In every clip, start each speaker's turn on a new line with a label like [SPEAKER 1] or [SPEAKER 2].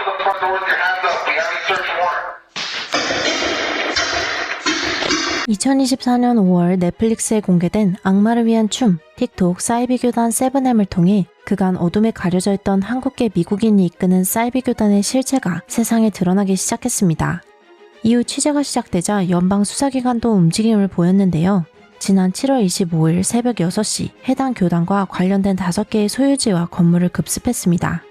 [SPEAKER 1] to the front door with your hands up. We have a search warrant.
[SPEAKER 2] 2024년 5월 넷플릭스에 공개된 악마를 위한 춤, 틱톡 사이비 교단 세븐엠을 통해 그간 어둠에 가려져 있던 한국계 미국인이 이끄는 사이비 교단의 실체가 세상에 드러나기 시작했습니다. 이후 취재가 시작되자 연방 수사기관도 움직임을 보였는데요. 지난 7월 25일 새벽 6시 해당 교단과 관련된 5개의 소유지와 건물을 급습했습니다.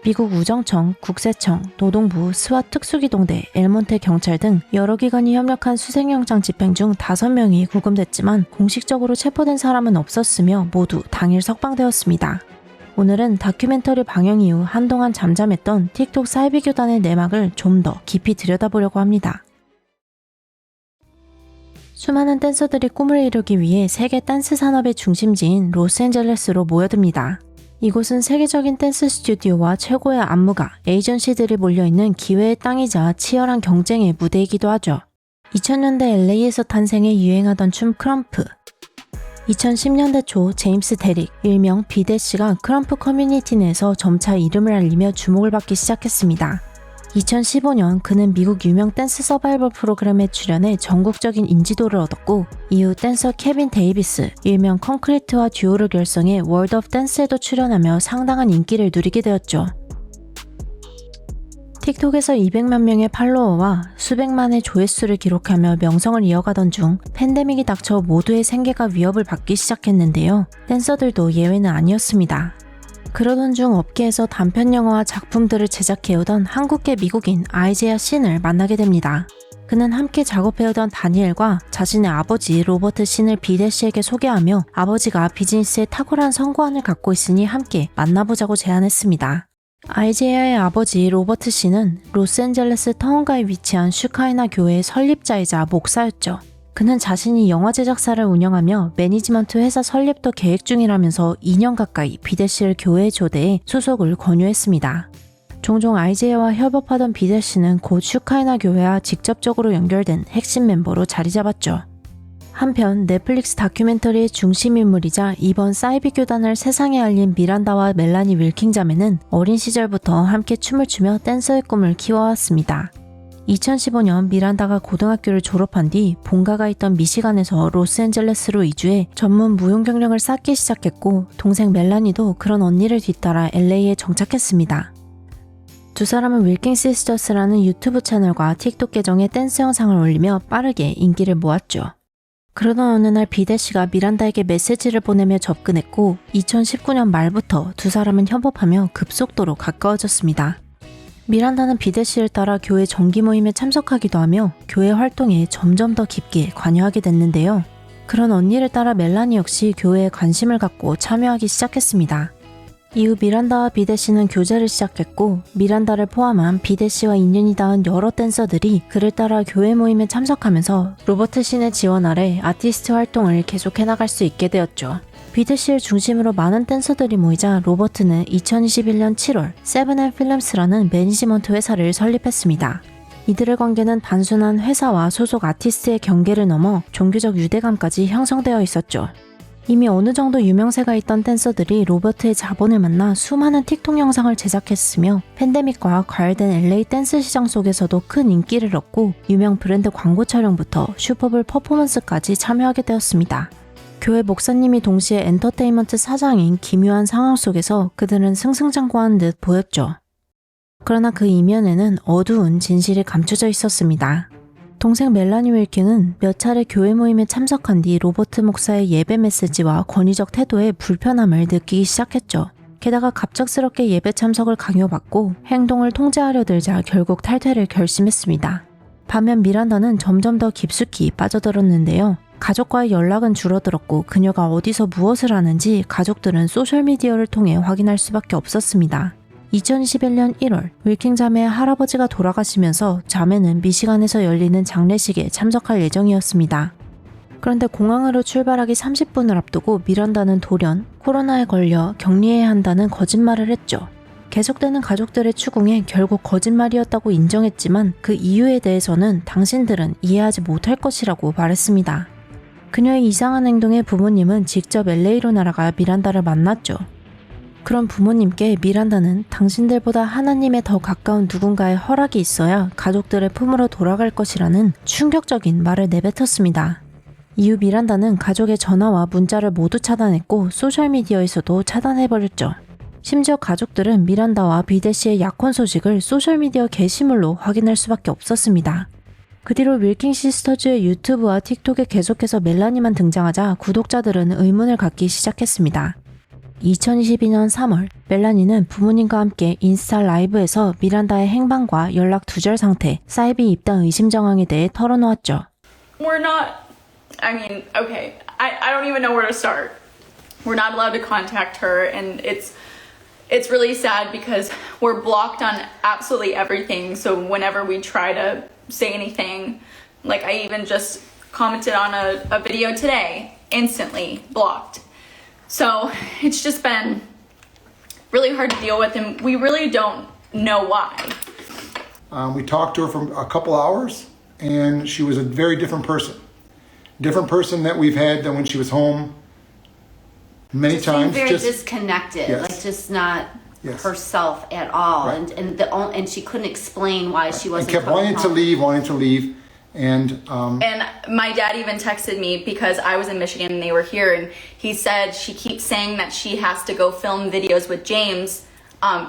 [SPEAKER 2] 미국 우정청, 국세청, 노동부, 스와 특수기동대, 엘몬테 경찰 등 여러 기관이 협력한 수색영장 집행 중 5명이 구금됐지만 공식적으로 체포된 사람은 없었으며 모두 당일 석방되었습니다. 오늘은 다큐멘터리 방영 이후 한동안 잠잠했던 틱톡 사이비 교단의 내막을 좀 더 깊이 들여다보려고 합니다. 수많은 댄서들이 꿈을 이루기 위해 세계 댄스 산업의 중심지인 로스앤젤레스로 모여듭니다. 이곳은 세계적인 댄스 스튜디오와 최고의 안무가, 에이전시들이 몰려있는 기회의 땅이자 치열한 경쟁의 무대이기도 하죠. 2000년대 LA에서 탄생해 유행하던 춤 크럼프. 2010년대 초 제임스 데릭, 일명 비데시가 크럼프 커뮤니티 내에서 점차 이름을 알리며 주목을 받기 시작했습니다. 2015년 그는 미국 유명 댄스 서바이벌 프로그램에 출연해 전국적인 인지도를 얻었고 이후 댄서 케빈 데이비스, 일명 콘크리트와 듀오를 결성해 월드 오브 댄스에도 출연하며 상당한 인기를 누리게 되었죠. 틱톡에서 200만 명의 팔로워와 수백만의 조회수를 기록하며 명성을 이어가던 중 팬데믹이 닥쳐 모두의 생계가 위협을 받기 시작했는데요. 댄서들도 예외는 아니었습니다. 그러던 중 업계에서 단편 영화와 작품들을 제작해오던 한국계 미국인 아이제아 신을 만나게 됩니다. 그는 함께 작업해오던 다니엘과 자신의 아버지 로버트 신을 비데시에게 소개하며 아버지가 비즈니스에 탁월한 성공안을 갖고 있으니 함께 만나보자고 제안했습니다. 아이제아의 아버지 로버트 씨는 로스앤젤레스 타운가에 위치한 슈카이나 교회의 설립자이자 목사였죠. 그는 자신이 영화 제작사를 운영하며 매니지먼트 회사 설립도 계획 중이라면서 2년 가까이 비데시를 교회에 초대해 소속을 권유했습니다. 종종 아이제아와 협업하던 비데시는 곧 슈카이나 교회와 직접적으로 연결된 핵심 멤버로 자리 잡았죠. 한편 넷플릭스 다큐멘터리의 중심인물이자 이번 사이비 교단을 세상에 알린 미란다와 멜라니 윌킹 자매는 어린 시절부터 함께 춤을 추며 댄서의 꿈을 키워왔습니다. 2015년 미란다가 고등학교를 졸업한 뒤 본가가 있던 미시간에서 로스앤젤레스로 이주해 전문 무용 경력을 쌓기 시작했고 동생 멜라니도 그런 언니를 뒤따라 LA에 정착했습니다. 두 사람은 윌킹 시스터스라는 유튜브 채널과 틱톡 계정에 댄스 영상을 올리며 빠르게 인기를 모았죠. 그러던 어느 날 비데시가 미란다에게 메시지를 보내며 접근했고 2019년 말부터 두 사람은 협업하며 급속도로 가까워졌습니다. 미란다는 비데시를 따라 교회 정기 모임에 참석하기도 하며 교회 활동에 점점 더 깊게 관여하게 됐는데요. 그런 언니를 따라 멜라니 역시 교회에 관심을 갖고 참여하기 시작했습니다. 이후 미란다와 비데시는 교제를 시작했고 미란다를 포함한 비데시와 인연이 닿은 여러 댄서들이 그를 따라 교회 모임에 참석하면서 로버트 신의 지원 아래 아티스트 활동을 계속해 나갈 수 있게 되었죠. 비데시를 중심으로 많은 댄서들이 모이자 로버트는 2021년 7월 세븐앤 필름스라는 매니지먼트 회사를 설립했습니다. 이들의 관계는 단순한 회사와 소속 아티스트의 경계를 넘어 종교적 유대감까지 형성되어 있었죠. 이미 어느 정도 유명세가 있던 댄서들이 로버트의 자본을 만나 수많은 틱톡 영상을 제작했으며 팬데믹과 과열된 LA 댄스 시장 속에서도 큰 인기를 얻고 유명 브랜드 광고 촬영부터 슈퍼볼 퍼포먼스까지 참여하게 되었습니다. 교회 목사님이 동시에 엔터테인먼트 사장인 기묘한 상황 속에서 그들은 승승장구하는 듯 보였죠. 그러나 그 이면에는 어두운 진실이 감춰져 있었습니다. 동생 멜라니 윌킹은 몇 차례 교회 모임에 참석한 뒤 로버트 목사의 예배 메시지와 권위적 태도에 불편함을 느끼기 시작했죠. 게다가 갑작스럽게 예배 참석을 강요받고 행동을 통제하려 들자 결국 탈퇴를 결심했습니다. 반면 미란다는 점점 더 깊숙이 빠져들었는데요. 가족과의 연락은 줄어들었고 그녀가 어디서 무엇을 하는지 가족들은 소셜미디어를 통해 확인할 수밖에 없었습니다. 2021년 1월 윌킹 자매의 할아버지가 돌아가시면서 자매는 미시간에서 열리는 장례식에 참석할 예정이었습니다. 그런데 공항으로 출발하기 30분을 앞두고 미란다는 돌연 코로나에 걸려 격리해야 한다는 거짓말을 했죠. 계속되는 가족들의 추궁에 결국 거짓말이었다고 인정했지만 그 이유에 대해서는 당신들은 이해하지 못할 것이라고 말했습니다. 그녀의 이상한 행동에 부모님은 직접 LA로 날아가 미란다를 만났죠. 그런 부모님께 미란다는 당신들보다 하나님에 더 가까운 누군가의 허락이 있어야 가족들의 품으로 돌아갈 것이라는 충격적인 말을 내뱉었습니다. 이후 미란다는 가족의 전화와 문자를 모두 차단했고 소셜미디어에서도 차단해버렸죠. 심지어 가족들은 미란다와 비데 씨의 약혼 소식을 소셜미디어 게시물로 확인할 수밖에 없었습니다. 그 뒤로 윌킹 시스터즈의 유튜브와 틱톡에 계속해서 멜라니만 등장하자 구독자들은 의문을 갖기 시작했습니다. 2022년 3월, 멜라니는 부모님과 함께 인스타 라이브에서 미란다의 행방과 연락 두절 상태, 사이비 입당 의심 정황에 대해 털어놓았죠.
[SPEAKER 3] We're not, I mean, okay, I don't even know where to start. We're not allowed to contact her, and it's really sad because we're blocked on absolutely everything. So whenever we try to say anything, like I even just commented on a video today, instantly blocked. So it's just been really hard to deal with, and we really don't know why.
[SPEAKER 4] We talked to her for a couple hours, and she was a very different person. Different person that we've had than when she was home many times.
[SPEAKER 5] Very disconnected,
[SPEAKER 4] Yes.
[SPEAKER 5] like just not
[SPEAKER 4] Yes.
[SPEAKER 5] herself at all,
[SPEAKER 4] Right.
[SPEAKER 5] and she couldn't explain why she
[SPEAKER 4] And
[SPEAKER 5] wasn't
[SPEAKER 4] kept
[SPEAKER 5] coming
[SPEAKER 4] wanting to leave, and
[SPEAKER 3] And my dad even texted me because I was in Michigan and they were here, and he said she keeps saying that she has to go film videos with James,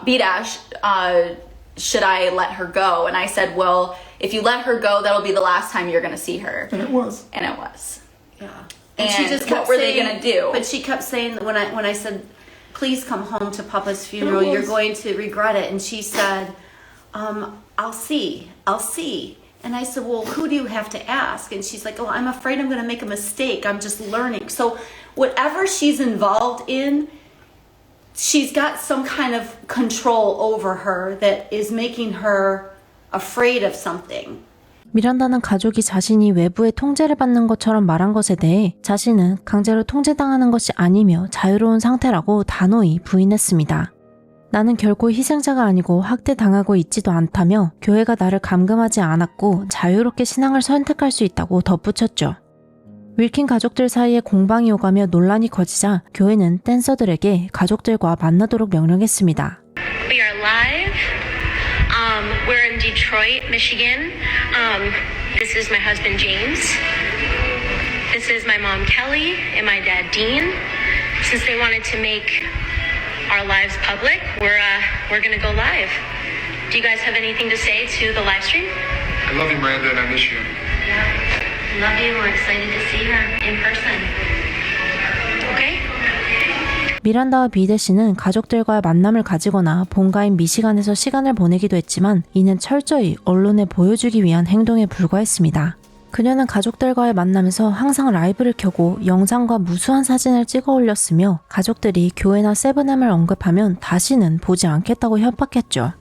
[SPEAKER 3] B-Dash, should I let her go? And I said, well, if you let her go, that'll be the last time you're gonna see her.
[SPEAKER 4] it was.
[SPEAKER 3] And it was.
[SPEAKER 5] Yeah.
[SPEAKER 3] And what were they gonna do?
[SPEAKER 5] But she kept saying that when I said, please come home to Papa's funeral, you're going to regret it. And she said, I'll see. And I said, well, who do you have to ask? And she's like, oh, I'm afraid I'm going to make a mistake. I'm just learning. So whatever she's involved in, she's got some kind of control over her that is making her afraid of something.
[SPEAKER 2] 미란다는 가족이 자신이 외부의 통제를 받는 것처럼 말한 것에 대해 자신은 강제로 통제당하는 것이 아니며 자유로운 상태라고 단호히 부인했습니다. 나는 결코 희생자가 아니고 학대당하고 있지도 않다며 교회가 나를 감금하지 않았고 자유롭게 신앙을 선택할 수 있다고 덧붙였죠. 윌킨 가족들 사이에 공방이 오가며 논란이 커지자 교회는 댄서들에게 가족들과 만나도록 명령했습니다.
[SPEAKER 6] We are live. We're in Detroit, Michigan. This is my husband James. This is my mom Kelly and my dad Dean. Since they wanted to make our lives public, we're gonna go live. Do you guys have anything to say to the live stream?
[SPEAKER 1] I love you, Miranda, and I miss you.
[SPEAKER 6] Yeah, love you. We're excited to see her in person. Okay?
[SPEAKER 2] 미란다와 비데 씨는 가족들과의 만남을 가지거나 본가인 미시간에서 시간을 보내기도 했지만 이는 철저히 언론에 보여주기 위한 행동에 불과했습니다. 그녀는 가족들과의 만남에서 항상 라이브를 켜고 영상과 무수한 사진을 찍어 올렸으며 가족들이 교회나 세븐햄을 언급하면 다시는 보지 않겠다고 협박했죠.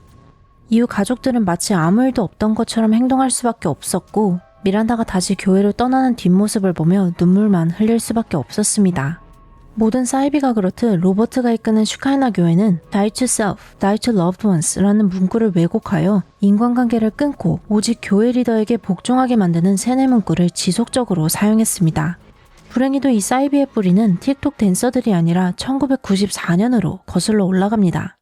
[SPEAKER 2] 이후 가족들은 마치 아무 일도 없던 것처럼 행동할 수밖에 없었고 미란다가 다시 교회로 떠나는 뒷모습을 보며 눈물만 흘릴 수밖에 없었습니다. 모든 사이비가 그렇듯 로버트가 이끄는 슈카이나 교회는 Die to Self, Die to Loved Ones라는 문구를 왜곡하여 인간관계를 끊고 오직 교회 리더에게 복종하게 만드는 세뇌 문구를 지속적으로 사용했습니다. 불행히도 이 사이비의 뿌리는 틱톡 댄서들이 아니라 1994년으로 거슬러 올라갑니다.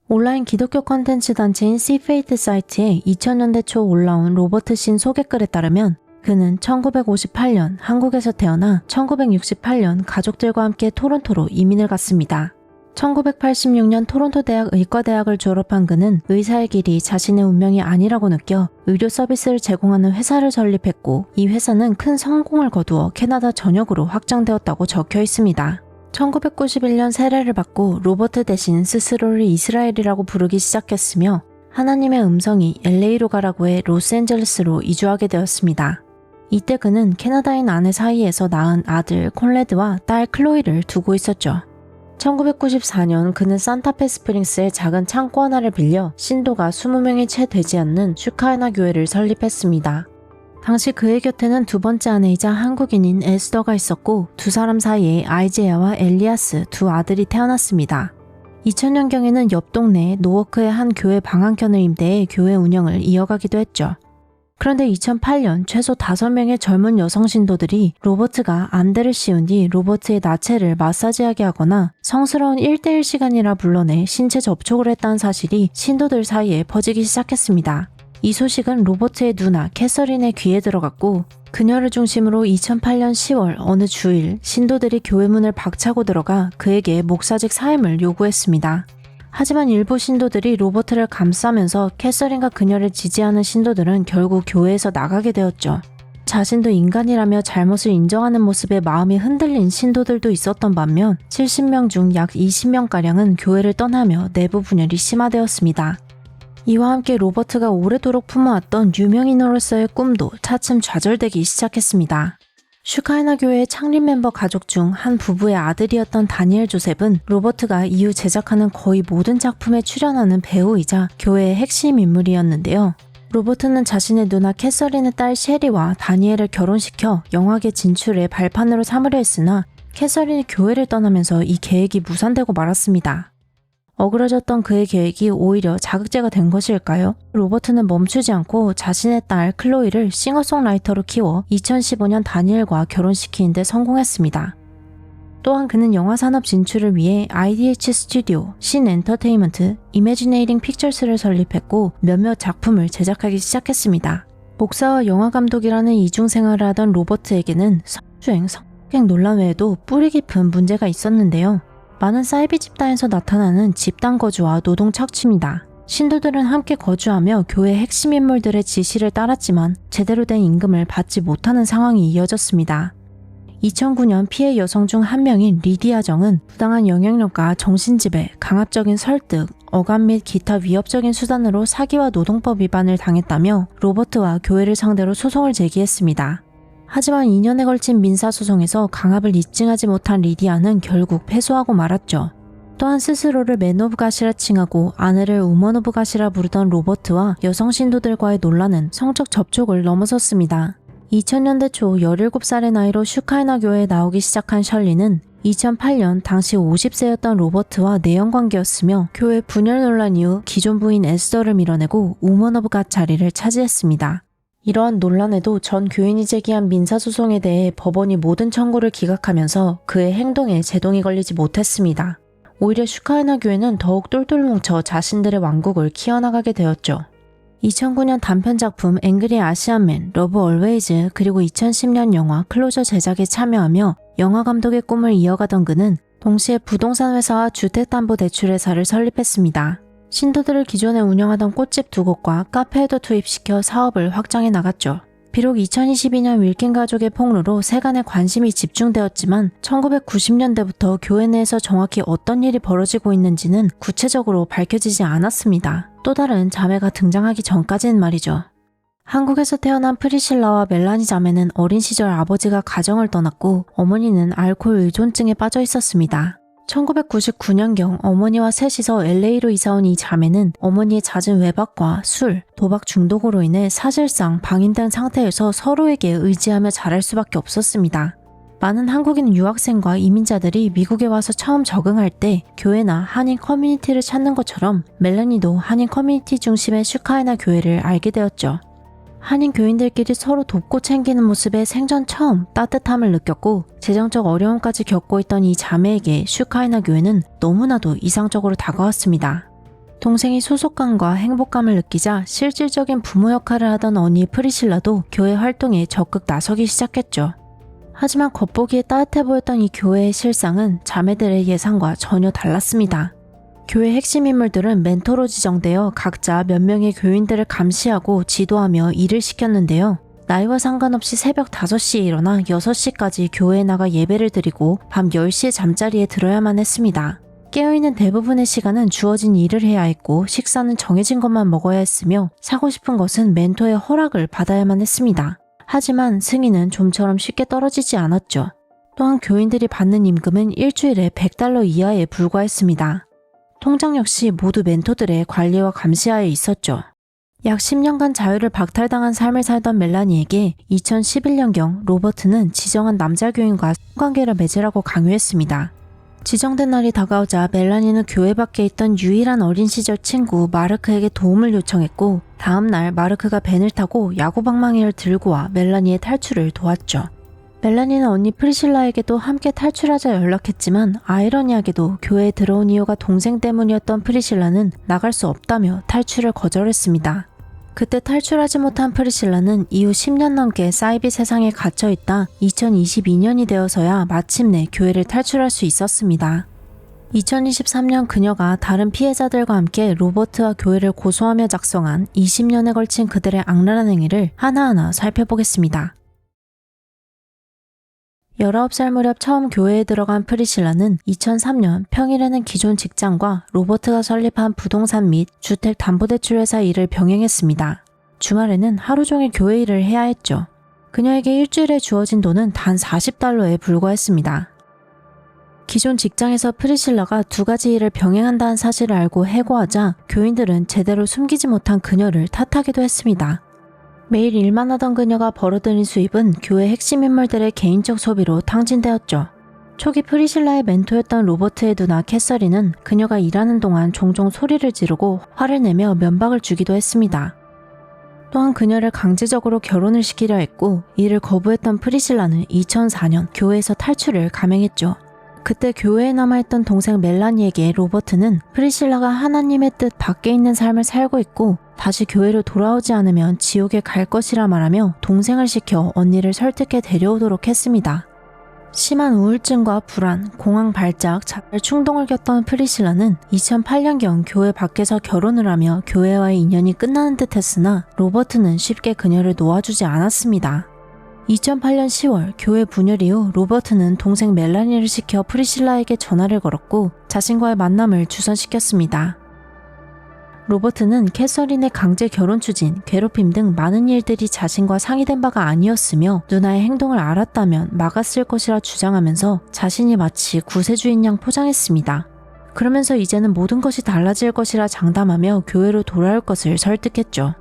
[SPEAKER 2] 온라인 기독교 컨텐츠 단체인 C-Faith 사이트에 2000년대 초 올라온 로버트 신 소개글에 따르면 그는 1958년 한국에서 태어나 1968년 가족들과 함께 토론토로 이민을 갔습니다. 1986년 토론토 대학 의과대학을 졸업한 그는 의사의 길이 자신의 운명이 아니라고 느껴 의료 서비스를 제공하는 회사를 설립했고 이 회사는 큰 성공을 거두어 캐나다 전역으로 확장되었다고 적혀 있습니다. 1991년 세례를 받고 로버트 대신 스스로를 이스라엘이라고 부르기 시작했으며 하나님의 음성이 LA로 가라고 해 로스앤젤레스로 이주하게 되었습니다. 이때 그는 캐나다인 아내 사이에서 낳은 아들 콘레드와 딸 클로이를 두고 있었죠. 1994년 그는 산타페 스프링스의 작은 창고 하나를 빌려 신도가 20명이 채 되지 않는 슈카이나 교회를 설립했습니다. 당시 그의 곁에는 두 번째 아내이자 한국인인 에스더가 있었고 두 사람 사이에 아이제야와 엘리아스 두 아들이 태어났습니다. 2000년경에는 옆 동네에 노워크의 한 교회 방한켠을 임대해 교회 운영을 이어가기도 했죠. 그런데 2008년 최소 5명의 젊은 여성 신도들이 로버트가 안대를 씌운 뒤 로버트의 나체를 마사지하게 하거나 성스러운 1대1 시간이라 불러내 신체 접촉을 했다는 사실이 신도들 사이에 퍼지기 시작했습니다. 이 소식은 로버트의 누나 캐서린의 귀에 들어갔고 그녀를 중심으로 2008년 10월 어느 주일 신도들이 교회 문을 박차고 들어가 그에게 목사직 사임을 요구했습니다. 하지만 일부 신도들이 로버트를 감싸면서 캐서린과 그녀를 지지하는 신도들은 결국 교회에서 나가게 되었죠. 자신도 인간이라며 잘못을 인정하는 모습에 마음이 흔들린 신도들도 있었던 반면 70명 중 약 20명가량은 교회를 떠나며 내부 분열이 심화되었습니다. 이와 함께 로버트가 오래도록 품어왔던 유명인으로서의 꿈도 차츰 좌절되기 시작했습니다. 슈카이나 교회의 창립 멤버 가족 중 한 부부의 아들이었던 다니엘 조셉은 로버트가 이후 제작하는 거의 모든 작품에 출연하는 배우이자 교회의 핵심 인물이었는데요. 로버트는 자신의 누나 캐서린의 딸 셰리와 다니엘을 결혼시켜 영화계 진출의 발판으로 삼으려 했으나 캐서린이 교회를 떠나면서 이 계획이 무산되고 말았습니다. 어그러졌던 그의 계획이 오히려 자극제가 된 것일까요? 로버트는 멈추지 않고 자신의 딸 클로이를 싱어송라이터로 키워 2015년 다니엘과 결혼시키는 데 성공했습니다. 또한 그는 영화 산업 진출을 위해 IDH 스튜디오, 신 엔터테인먼트, 이매지네이팅 픽처스를 설립했고 몇몇 작품을 제작하기 시작했습니다. 목사와 영화 감독이라는 이중 생활을 하던 로버트에게는 성추행, 성폭행 논란 외에도 뿌리 깊은 문제가 있었는데요. 많은 사이비 집단에서 나타나는 집단 거주와 노동 착취입니다. 신도들은 함께 거주하며 교회 핵심 인물들의 지시를 따랐지만 제대로 된 임금을 받지 못하는 상황이 이어졌습니다. 2009년 피해 여성 중 한 명인 리디아 정은 부당한 영향력과 정신지배, 강압적인 설득, 억압 및 기타 위협적인 수단으로 사기와 노동법 위반을 당했다며 로버트와 교회를 상대로 소송을 제기했습니다. 하지만 2년에 걸친 민사소송에서 강압을 입증하지 못한 리디아는 결국 패소하고 말았죠. 또한 스스로를 맨 오브 갓이라 칭하고 아내를 우먼 오브 갓이라 부르던 로버트와 여성 신도들과의 논란은 성적 접촉을 넘어섰습니다. 2000년대 초 17살의 나이로 슈카이나 교회에 나오기 시작한 셜리는 2008년 당시 50세였던 로버트와 내연관계였으며 교회 분열 논란 이후 기존 부인 에스더를 밀어내고 우먼 오브 갓 자리를 차지했습니다. 이러한 논란에도 전 교인이 제기한 민사소송에 대해 법원이 모든 청구를 기각하면서 그의 행동에 제동이 걸리지 못했습니다. 오히려 슈카이나 교회는 더욱 똘똘 뭉쳐 자신들의 왕국을 키워나가게 되었죠. 2009년 단편작품 앵그리 아시안맨, 러브 얼웨이즈 그리고 2010년 영화 클로저 제작에 참여하며 영화 감독의 꿈을 이어가던 그는 동시에 부동산 회사와 주택담보대출회사를 설립했습니다. 신도들을 기존에 운영하던 꽃집 2곳과 카페에도 투입시켜 사업을 확장해 나갔죠. 비록 2022년 윌킨 가족의 폭로로 세간의 관심이 집중되었지만 1990년대부터 교회 내에서 정확히 어떤 일이 벌어지고 있는지는 구체적으로 밝혀지지 않았습니다. 또 다른 자매가 등장하기 전까지는 말이죠. 한국에서 태어난 프리실라와 멜라니 자매는 어린 시절 아버지가 가정을 떠났고 어머니는 알코올 의존증에 빠져 있었습니다. 1999년경 어머니와 셋이서 LA로 이사온 이 자매는 어머니의 잦은 외박과 술, 도박 중독으로 인해 사실상 방임된 상태에서 서로에게 의지하며 자랄 수밖에 없었습니다. 많은 한국인 유학생과 이민자들이 미국에 와서 처음 적응할 때 교회나 한인 커뮤니티를 찾는 것처럼 멜라니도 한인 커뮤니티 중심의 슈카이나 교회를 알게 되었죠. 한인 교인들끼리 서로 돕고 챙기는 모습에 생전 처음 따뜻함을 느꼈고 재정적 어려움까지 겪고 있던 이 자매에게 슈카이나 교회는 너무나도 이상적으로 다가왔습니다. 동생이 소속감과 행복감을 느끼자 실질적인 부모 역할을 하던 언니 프리실라도 교회 활동에 적극 나서기 시작했죠. 하지만 겉보기에 따뜻해 보였던 이 교회의 실상은 자매들의 예상과 전혀 달랐습니다. 교회 핵심 인물들은 멘토로 지정되어 각자 몇 명의 교인들을 감시하고 지도하며 일을 시켰는데요. 나이와 상관없이 새벽 5시에 일어나 6시까지 교회에 나가 예배를 드리고 밤 10시에 잠자리에 들어야만 했습니다. 깨어있는 대부분의 시간은 주어진 일을 해야 했고 식사는 정해진 것만 먹어야 했으며 사고 싶은 것은 멘토의 허락을 받아야만 했습니다. 하지만 승인은 좀처럼 쉽게 떨어지지 않았죠. 또한 교인들이 받는 임금은 일주일에 $100 이하에 불과했습니다. 통장 역시 모두 멘토들의 관리와 감시하에 있었죠. 약 10년간 자유를 박탈당한 삶을 살던 멜라니에게 2011년경 로버트는 지정한 남자 교인과 성관계를 맺으라고 강요했습니다. 지정된 날이 다가오자 멜라니는 교회 밖에 있던 유일한 어린 시절 친구 마르크에게 도움을 요청했고 다음 날 마르크가 벤을 타고 야구방망이를 들고 와 멜라니의 탈출을 도왔죠. 멜라니는 언니 프리실라에게도 함께 탈출하자 연락했지만 아이러니하게도 교회에 들어온 이유가 동생 때문이었던 프리실라는 나갈 수 없다며 탈출을 거절했습니다. 그때 탈출하지 못한 프리실라는 이후 10년 넘게 사이비 세상에 갇혀있다 2022년이 되어서야 마침내 교회를 탈출할 수 있었습니다. 2023년 그녀가 다른 피해자들과 함께 로버트와 교회를 고소하며 작성한 20년에 걸친 그들의 악랄한 행위를 하나하나 살펴보겠습니다. 19살 무렵 처음 교회에 들어간 프리실라는 2003년 평일에는 기존 직장과 로버트가 설립한 부동산 및 주택담보대출회사 일을 병행했습니다. 주말에는 하루 종일 교회 일을 해야 했죠. 그녀에게 일주일에 주어진 돈은 단 $40에 불과했습니다. 기존 직장에서 프리실라가 두 가지 일을 병행한다는 사실을 알고 해고하자 교인들은 제대로 숨기지 못한 그녀를 탓하기도 했습니다. 매일 일만 하던 그녀가 벌어들인 수입은 교회 핵심 인물들의 개인적 소비로 탕진되었죠. 초기 프리실라의 멘토였던 로버트의 누나 캐서린은 그녀가 일하는 동안 종종 소리를 지르고 화를 내며 면박을 주기도 했습니다. 또한 그녀를 강제적으로 결혼을 시키려 했고 이를 거부했던 프리실라는 2004년 교회에서 탈출을 감행했죠. 그때 교회에 남아있던 동생 멜라니에게 로버트는 프리실라가 하나님의 뜻 밖에 있는 삶을 살고 있고 다시 교회로 돌아오지 않으면 지옥에 갈 것이라 말하며 동생을 시켜 언니를 설득해 데려오도록 했습니다. 심한 우울증과 불안, 공황 발작, 자살 충동을 겪던 프리실라는 2008년경 교회 밖에서 결혼을 하며 교회와의 인연이 끝나는 듯 했으나 로버트는 쉽게 그녀를 놓아주지 않았습니다. 2008년 10월 교회 분열 이후 로버트는 동생 멜라니를 시켜 프리실라에게 전화를 걸었고 자신과의 만남을 주선시켰습니다. 로버트는 캐서린의 강제 결혼 추진, 괴롭힘 등 많은 일들이 자신과 상의된 바가 아니었으며 누나의 행동을 알았다면 막았을 것이라 주장하면서 자신이 마치 구세주인 양 포장했습니다. 그러면서 이제는 모든 것이 달라질 것이라 장담하며 교회로 돌아올 것을 설득했죠.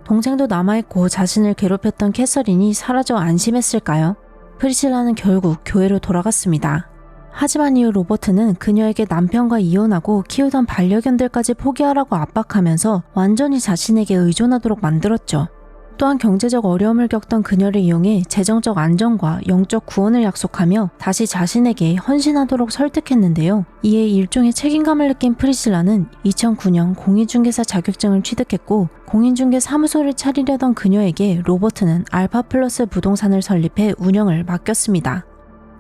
[SPEAKER 2] 동생도 남아있고 자신을 괴롭혔던 캐서린이 사라져 안심했을까요? 프리실라는 결국 교회로 돌아갔습니다. 하지만 이후 로버트는 그녀에게 남편과 이혼하고 키우던 반려견들까지 포기하라고 압박하면서 완전히 자신에게 의존하도록 만들었죠. 또한 경제적 어려움을 겪던 그녀를 이용해 재정적 안정과 영적 구원을 약속하며 다시 자신에게 헌신하도록 설득했는데요. 이에 일종의 책임감을 느낀 프리실라는 2009년 공인중개사 자격증을 취득했고 공인중개 사무소를 차리려던 그녀에게 로버트는 알파플러스 부동산을 설립해 운영을 맡겼습니다.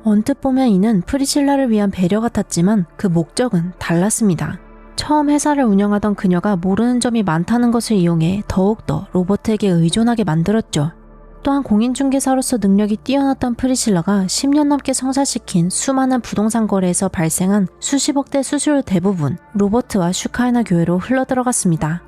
[SPEAKER 2] 언뜻 보면 이는 프리실라를 위한 배려 같았지만 그 목적은 달랐습니다. 처음 회사를 운영하던 그녀가 모르는 점이 많다는 것을 이용해 더욱더 로버트에게 의존하게 만들었죠. 또한 공인중개사로서 능력이 뛰어났던 프리실라가 10년 넘게 성사시킨 수많은 부동산 거래에서 발생한 수십억대 수수료 대부분 로버트와 슈카이나 교회로 흘러들어갔습니다.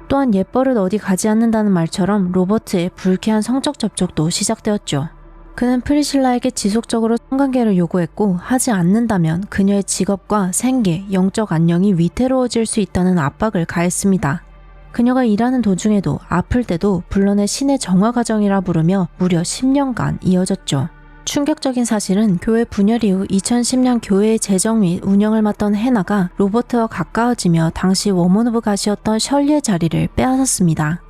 [SPEAKER 2] 또한 옛버릇 어디 가지 않는다는 말처럼 로버트의 불쾌한 성적 접촉도 시작되었죠. 그는 프리실라에게 지속적으로 성관계를 요구했고 하지 않는다면 그녀의 직업과 생계, 영적 안녕이 위태로워질 수 있다는 압박을 가했습니다. 그녀가 일하는 도중에도 아플 때도 불러내 신의 정화 과정이라 부르며 무려 10년간 이어졌죠. 충격적인 사실은 교회 분열 이후 2010년 교회의 재정 및 운영을 맡던 해나가 로버트와 가까워지며 당시 워먼 오브 갓이었던 셜리의 자리를 빼앗았습니다.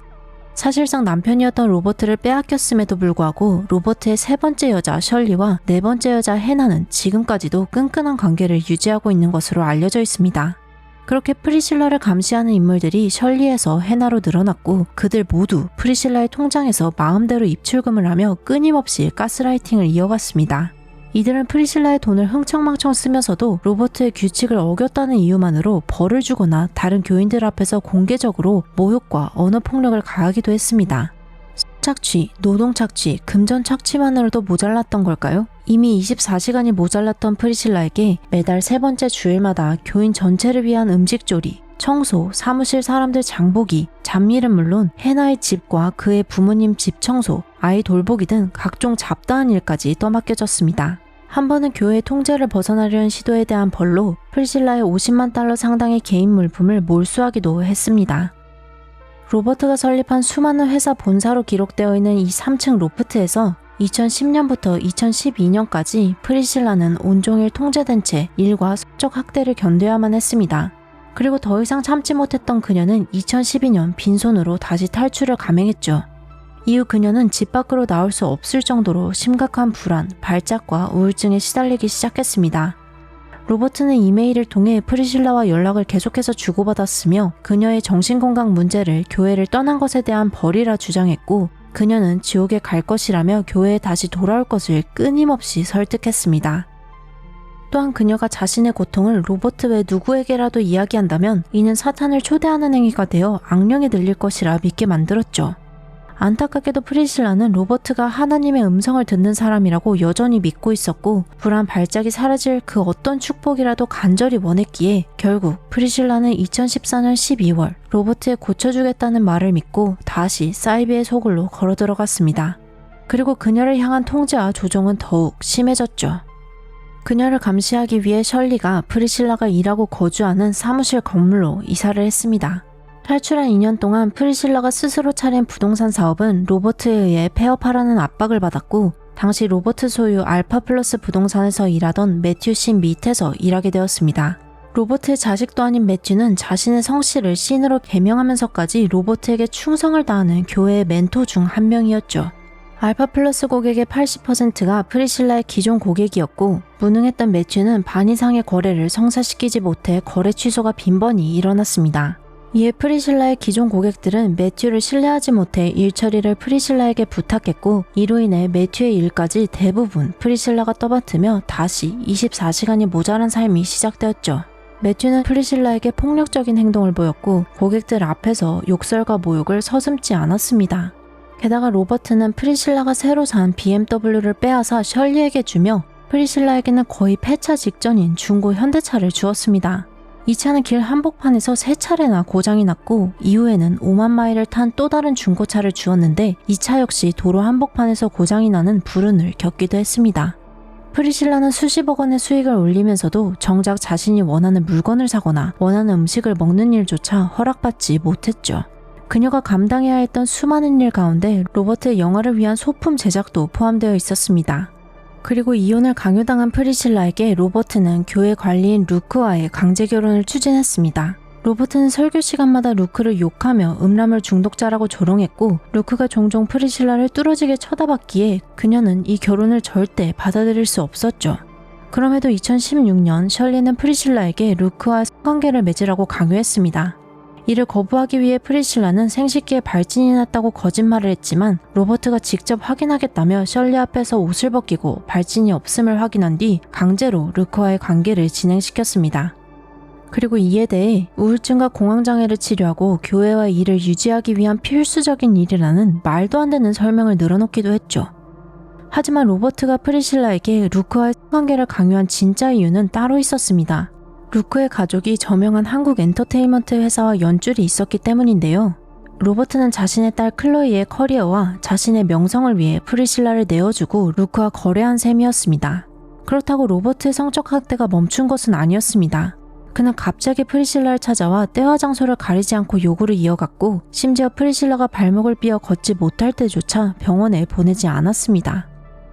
[SPEAKER 2] 사실상 남편이었던 로버트를 빼앗겼음에도 불구하고 로버트의 세 번째 여자 셜리와 네 번째 여자 해나는 지금까지도 끈끈한 관계를 유지하고 있는 것으로 알려져 있습니다. 그렇게 프리실라를 감시하는 인물들이 셜리에서 해나로 늘어났고 그들 모두 프리실라의 통장에서 마음대로 입출금을 하며 끊임없이 가스라이팅을 이어갔습니다. 이들은 프리실라의 돈을 흥청망청 쓰면서도 로버트의 규칙을 어겼다는 이유만으로 벌을 주거나 다른 교인들 앞에서 공개적으로 모욕과 언어폭력을 가하기도 했습니다. 착취, 노동착취, 금전착취만으로도 모자랐던 걸까요? 이미 24시간이 모자랐던 프리실라에게 매달 세 번째 주일마다 교인 전체를 위한 음식조리, 청소, 사무실 사람들 장보기, 잡일은 물론 해나의 집과 그의 부모님 집 청소, 아이 돌보기 등 각종 잡다한 일까지 떠맡겨졌습니다. 한 번은 교회의 통제를 벗어나려는 시도에 대한 벌로 프리실라의 $50만 상당의 개인 물품을 몰수하기도 했습니다. 로버트가 설립한 수많은 회사 본사로 기록되어 있는 이 3층 로프트에서 2010년부터 2012년까지 프리실라는 온종일 통제된 채 일과 성적 학대를 견뎌야만 했습니다. 그리고 더 이상 참지 못했던 그녀는 2012년 빈손으로 다시 탈출을 감행했죠. 이후 그녀는 집 밖으로 나올 수 없을 정도로 심각한 불안, 발작과 우울증에 시달리기 시작했습니다. 로버트는 이메일을 통해 프리실라와 연락을 계속해서 주고받았으며 그녀의 정신건강 문제를 교회를 떠난 것에 대한 벌이라 주장했고 그녀는 지옥에 갈 것이라며 교회에 다시 돌아올 것을 끊임없이 설득했습니다. 또한 그녀가 자신의 고통을 로버트 외 누구에게라도 이야기한다면 이는 사탄을 초대하는 행위가 되어 악령이 들릴 것이라 믿게 만들었죠. 안타깝게도 프리실라는 로버트가 하나님의 음성을 듣는 사람이라고 여전히 믿고 있었고 불안 발작이 사라질 그 어떤 축복이라도 간절히 원했기에 결국 프리실라는 2014년 12월 로버트의 고쳐주겠다는 말을 믿고 다시 사이비의 소굴로 걸어 들어갔습니다. 그리고 그녀를 향한 통제와 조종은 더욱 심해졌죠. 그녀를 감시하기 위해 셜리가 프리실라가 일하고 거주하는 사무실 건물로 이사를 했습니다. 탈출한 2년 동안 프리실라가 스스로 차린 부동산 사업은 로버트에 의해 폐업하라는 압박을 받았고 당시 로버트 소유 알파플러스 부동산에서 일하던 매튜 씨 밑에서 일하게 되었습니다. 로버트의 자식도 아닌 매튜는 자신의 성씨를 신으로 개명하면서까지 로버트에게 충성을 다하는 교회의 멘토 중 한 명이었죠. 알파플러스 고객의 80%가 프리실라의 기존 고객이었고 무능했던 매튜는 반 이상의 거래를 성사시키지 못해 거래 취소가 빈번히 일어났습니다. 이에 프리실라의 기존 고객들은 매튜를 신뢰하지 못해 일 처리를 프리실라에게 부탁했고 이로 인해 매튜의 일까지 대부분 프리실라가 떠맡으며 다시 24시간이 모자란 삶이 시작되었죠. 매튜는 프리실라에게 폭력적인 행동을 보였고 고객들 앞에서 욕설과 모욕을 서슴지 않았습니다. 게다가 로버트는 프리실라가 새로 산 BMW를 빼앗아 셜리에게 주며 프리실라에게는 거의 폐차 직전인 중고 현대차를 주었습니다. 이 차는 길 한복판에서 3차례나 고장이 났고 이후에는 5만 마일을 탄 또 다른 중고차를 주었는데 이 차 역시 도로 한복판에서 고장이 나는 불운을 겪기도 했습니다. 프리실라는 수십억 원의 수익을 올리면서도 정작 자신이 원하는 물건을 사거나 원하는 음식을 먹는 일조차 허락받지 못했죠. 그녀가 감당해야 했던 수많은 일 가운데 로버트의 영화를 위한 소품 제작도 포함되어 있었습니다. 그리고 이혼을 강요당한 프리실라에게 로버트는 교회 관리인 루크와의 강제 결혼을 추진했습니다. 로버트는 설교 시간마다 루크를 욕하며 음란물 중독자라고 조롱했고 루크가 종종 프리실라를 뚫어지게 쳐다봤기에 그녀는 이 결혼을 절대 받아들일 수 없었죠. 그럼에도 2016년 셜리는 프리실라에게 루크와 성관계를 맺으라고 강요했습니다. 이를 거부하기 위해 프리실라는 생식기에 발진이 났다고 거짓말을 했지만 로버트가 직접 확인하겠다며 셜리 앞에서 옷을 벗기고 발진이 없음을 확인한 뒤 강제로 루크와의 관계를 진행시켰습니다. 그리고 이에 대해 우울증과 공황장애를 치료하고 교회와 일을 유지하기 위한 필수적인 일이라는 말도 안 되는 설명을 늘어놓기도 했죠. 하지만 로버트가 프리실라에게 루크와의 관계를 강요한 진짜 이유는 따로 있었습니다. 루크의 가족이 저명한 한국 엔터테인먼트 회사와 연줄이 있었기 때문인데요. 로버트는 자신의 딸 클로이의 커리어와 자신의 명성을 위해 프리실라를 내어주고 루크와 거래한 셈이었습니다. 그렇다고 로버트의 성적 학대가 멈춘 것은 아니었습니다. 그는 갑자기 프리실라를 찾아와 때와 장소를 가리지 않고 요구를 이어갔고 심지어 프리실라가 발목을 삐어 걷지 못할 때조차 병원에 보내지 않았습니다.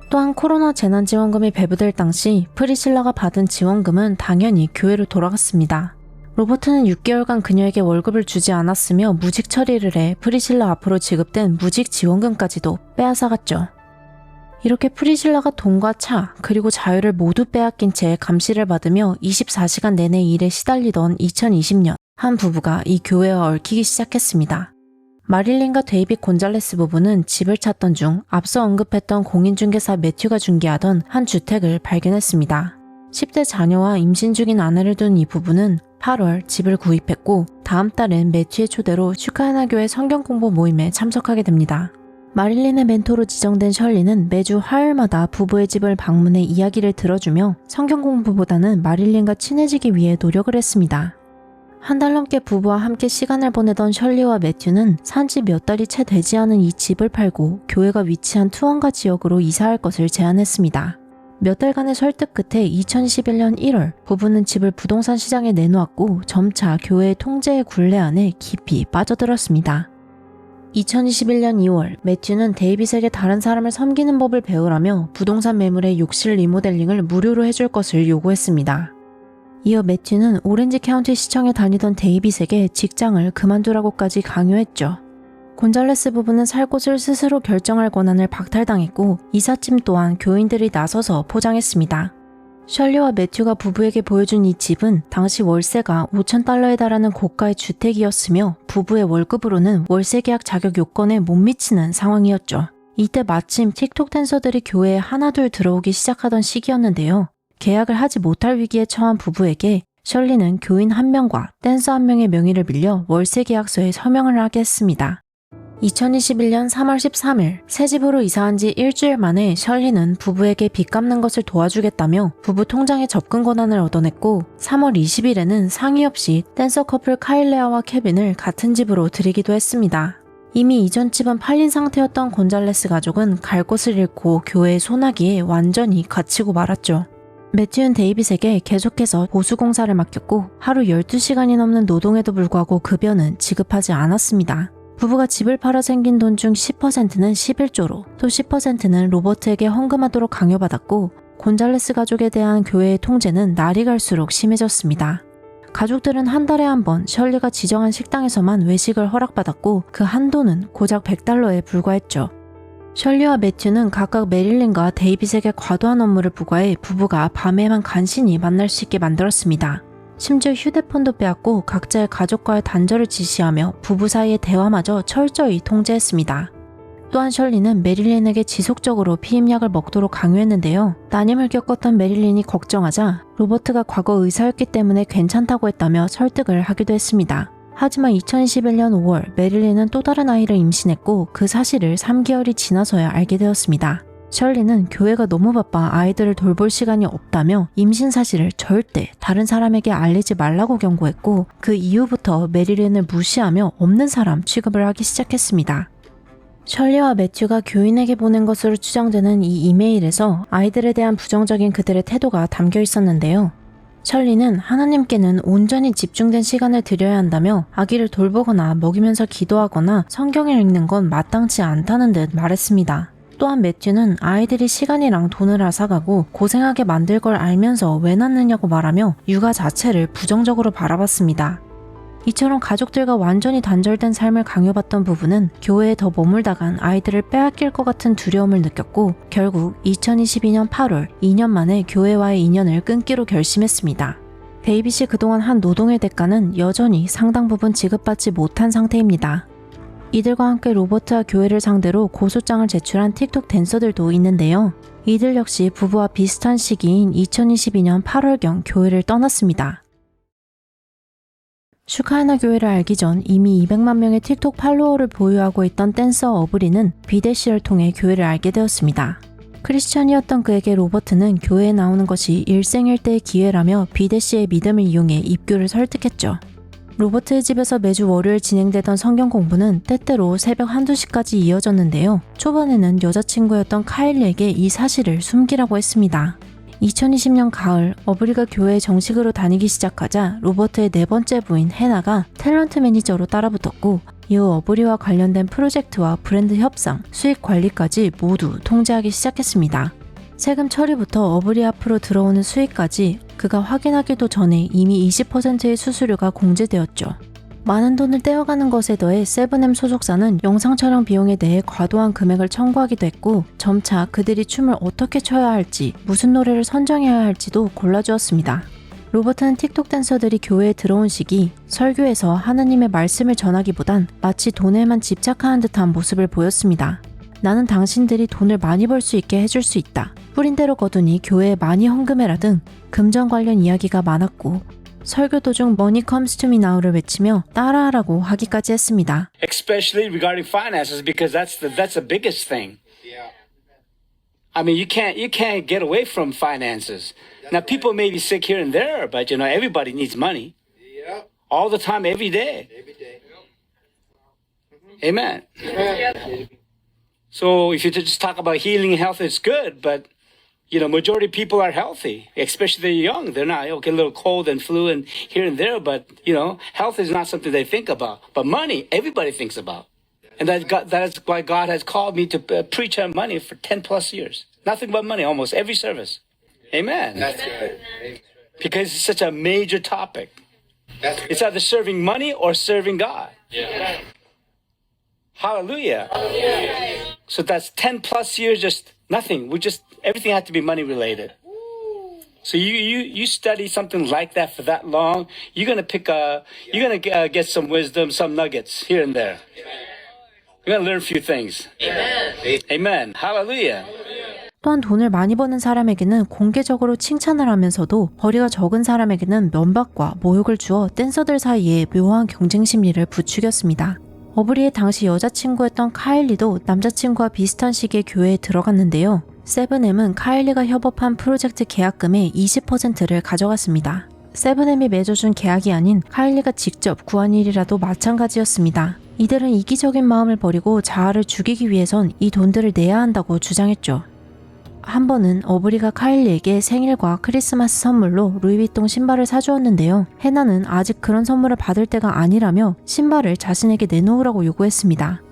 [SPEAKER 2] 또한 코로나 재난지원금이 배부될 당시 프리실라가 받은 지원금은 당연히 교회로 돌아갔습니다. 로버트는 6개월간 그녀에게 월급을 주지 않았으며 무직 처리를 해 프리실라 앞으로 지급된 무직 지원금까지도 빼앗아갔죠. 이렇게 프리실라가 돈과 차 그리고 자유를 모두 빼앗긴 채 감시를 받으며 24시간 내내 일에 시달리던 2020년 한 부부가 이 교회와 얽히기 시작했습니다. 마릴린과 데이빗 곤잘레스 부부는 집을 찾던 중 앞서 언급했던 공인중개사 매튜가 중개하던 한 주택을 발견했습니다. 10대 자녀와 임신 중인 아내를 둔 이 부부는 8월 집을 구입했고 다음 달엔 매튜의 초대로 슈카야나교회 성경공부 모임에 참석하게 됩니다. 마릴린의 멘토로 지정된 셜리는 매주 화요일마다 부부의 집을 방문해 이야기를 들어주며 성경공부보다는 마릴린과 친해지기 위해 노력을 했습니다. 한 달 넘게 부부와 함께 시간을 보내던 셜리와 매튜는 산지 몇 달이 채 되지 않은 이 집을 팔고 교회가 위치한 투원가 지역으로 이사할 것을 제안했습니다. 몇 달간의 설득 끝에 2011년 1월 부부는 집을 부동산 시장에 내놓았고 점차 교회의 통제의 굴레 안에 깊이 빠져들었습니다. 2021년 2월 매튜는 데이빗에게 다른 사람을 섬기는 법을 배우라며 부동산 매물의 욕실 리모델링을 무료로 해줄 것을 요구했습니다. 이어 매튜는 오렌지 카운티 시청에 다니던 데이빗에게 직장을 그만두라고까지 강요했죠. 곤잘레스 부부는 살 곳을 스스로 결정할 권한을 박탈당했고 이삿짐 또한 교인들이 나서서 포장했습니다. 셜리와 매튜가 부부에게 보여준 이 집은 당시 월세가 $5,000에 달하는 고가의 주택이었으며 부부의 월급으로는 월세 계약 자격 요건에 못 미치는 상황이었죠. 이때 마침 틱톡 댄서들이 교회에 하나둘 들어오기 시작하던 시기였는데요. 계약을 하지 못할 위기에 처한 부부에게 셜리는 교인 1명과 댄서 1명의 명의를 빌려 월세 계약서에 서명을 하게 했습니다. 2021년 3월 13일 새 집으로 이사한 지 일주일 만에 셜리는 부부에게 빚 갚는 것을 도와주겠다며 부부 통장에 접근 권한을 얻어냈고 3월 20일에는 상의 없이 댄서 커플 카일레아와 케빈을 같은 집으로 들이기도 했습니다. 이미 이전 집은 팔린 상태였던 곤잘레스 가족은 갈 곳을 잃고 교회의 소나기에 완전히 갇히고 말았죠. 매튜는 데이빗에게 계속해서 보수공사를 맡겼고 하루 12시간이 넘는 노동에도 불구하고 급여는 지급하지 않았습니다. 부부가 집을 팔아 생긴 돈 중 10%는 11조로 또 10%는 로버트에게 헌금하도록 강요받았고 곤잘레스 가족에 대한 교회의 통제는 날이 갈수록 심해졌습니다. 가족들은 한 달에 한 번 셜리가 지정한 식당에서만 외식을 허락받았고 그 한도는 고작 $100에 불과했죠. 셜리와 매튜는 각각 메릴린과 데이빗에게 과도한 업무를 부과해 부부가 밤에만 간신히 만날 수 있게 만들었습니다. 심지어 휴대폰도 빼앗고 각자의 가족과의 단절을 지시하며 부부 사이의 대화마저 철저히 통제했습니다. 또한 셜리는 메릴린에게 지속적으로 피임약을 먹도록 강요했는데요. 난임을 겪었던 메릴린이 걱정하자 로버트가 과거 의사였기 때문에 괜찮다고 했다며 설득을 하기도 했습니다. 하지만 2021년 5월 메릴린은 또 다른 아이를 임신했고 그 사실을 3개월이 지나서야 알게 되었습니다. 셜리는 교회가 너무 바빠 아이들을 돌볼 시간이 없다며 임신 사실을 절대 다른 사람에게 알리지 말라고 경고했고 그 이후부터 메릴린을 무시하며 없는 사람 취급을 하기 시작했습니다. 셜리와 매튜가 교인에게 보낸 것으로 추정되는 이 이메일에서 아이들에 대한 부정적인 그들의 태도가 담겨 있었는데요. 셜리는 하나님께는 온전히 집중된 시간을 드려야 한다며 아기를 돌보거나 먹이면서 기도하거나 성경을 읽는 건 마땅치 않다는 듯 말했습니다. 또한 매튜는 아이들이 시간이랑 돈을 앗아가고 고생하게 만들 걸 알면서 왜 낳느냐고 말하며 육아 자체를 부정적으로 바라봤습니다. 이처럼 가족들과 완전히 단절된 삶을 강요받던 부부는 교회에 더 머물다간 아이들을 빼앗길 것 같은 두려움을 느꼈고 결국 2022년 8월 2년 만에 교회와의 인연을 끊기로 결심했습니다. 데이빗이 그동안 한 노동의 대가는 여전히 상당 부분 지급받지 못한 상태입니다. 이들과 함께 로버트와 교회를 상대로 고소장을 제출한 틱톡 댄서들도 있는데요. 이들 역시 부부와 비슷한 시기인 2022년 8월경 교회를 떠났습니다. 슈카이나 교회를 알기 전 이미 200만 명의 틱톡 팔로워를 보유하고 있던 댄서 어브리는 비데시를 통해 교회를 알게 되었습니다. 크리스천이었던 그에게 로버트는 교회에 나오는 것이 일생일대의 기회라며 비데시의 믿음을 이용해 입교를 설득했죠. 로버트의 집에서 매주 월요일 진행되던 성경 공부는 때때로 새벽 1~2시까지 이어졌는데요. 초반에는 여자친구였던 카일리에게 이 사실을 숨기라고 했습니다. 2020년 가을 어브리가 교회에 정식으로 다니기 시작하자 로버트의 네 번째 부인 해나가 탤런트 매니저로 따라붙었고 이후 어브리와 관련된 프로젝트와 브랜드 협상, 수익 관리까지 모두 통제하기 시작했습니다. 세금 처리부터 어브리 앞으로 들어오는 수익까지 그가 확인하기도 전에 이미 20%의 수수료가 공제되었죠. 많은 돈을 떼어가는 것에 더해 세븐M 소속사는 영상 촬영 비용에 대해 과도한 금액을 청구하기도 했고 점차 그들이 춤을 어떻게 춰야 할지 무슨 노래를 선정해야 할지도 골라주었습니다. 로버트는 틱톡 댄서들이 교회에 들어온 시기 설교에서 하나님의 말씀을 전하기보단 마치 돈에만 집착하는 듯한 모습을 보였습니다. 나는 당신들이 돈을 많이 벌 수 있게 해줄 수 있다. 뿌린 대로 거두니 교회에 많이 헌금해라 등 금전 관련 이야기가 많았고 설교 도중 Money comes to me now를 외치며 따라하라고 하기까지 했습니다.
[SPEAKER 7] Especially regarding finances, because that's the biggest thing. I mean, you can't get away from finances. Now, people may be sick here and there, but you know, everybody needs money. All the time, every day. Amen. So if you just talk about healing and health, it's good, but you know, majority of people are healthy, especially they're young. They're not, okay, a little cold and flu and here and there, but you know, health is not something they think about. But money, everybody thinks about. And that is why God has called me to preach on money for 10 plus years. Nothing but money, almost every service. Amen.
[SPEAKER 8] That's good.
[SPEAKER 7] Because it's such a major topic.
[SPEAKER 8] That's good.
[SPEAKER 7] It's either serving money or serving God.
[SPEAKER 8] Yeah.
[SPEAKER 7] Hallelujah. So that's 10 plus years, just nothing. Everything had to be money related. So you study something like that for that long, you're going to get some wisdom, some nuggets here and there. You're going to learn a few things.
[SPEAKER 8] Amen.
[SPEAKER 7] Amen. Hallelujah.
[SPEAKER 2] 또한 돈을 많이 버는 사람에게는 공개적으로 칭찬을 하면서도 벌이가 적은 사람에게는 면박과 모욕을 주어 댄서들 사이에 묘한 경쟁 심리를 부추겼습니다. 어브리의 당시 여자친구였던 카일리도 남자친구와 비슷한 시기에 교회에 들어갔는데요. 세븐엠은 카일리가 협업한 프로젝트 계약금의 20%를 가져갔습니다. 세븐엠이 맺어준 계약이 아닌 카일리가 직접 구한 일이라도 마찬가지였습니다. 이들은 이기적인 마음을 버리고 자아를 죽이기 위해선 이 돈들을 내야 한다고 주장했죠. 한 번은 어브리가 카일리에게 생일과 크리스마스 선물로 루이비통 신발을 사주었는데요. 해나는 아직 그런 선물을 받을 때가 아니라며 신발을 자신에게 내놓으라고 요구했습니다.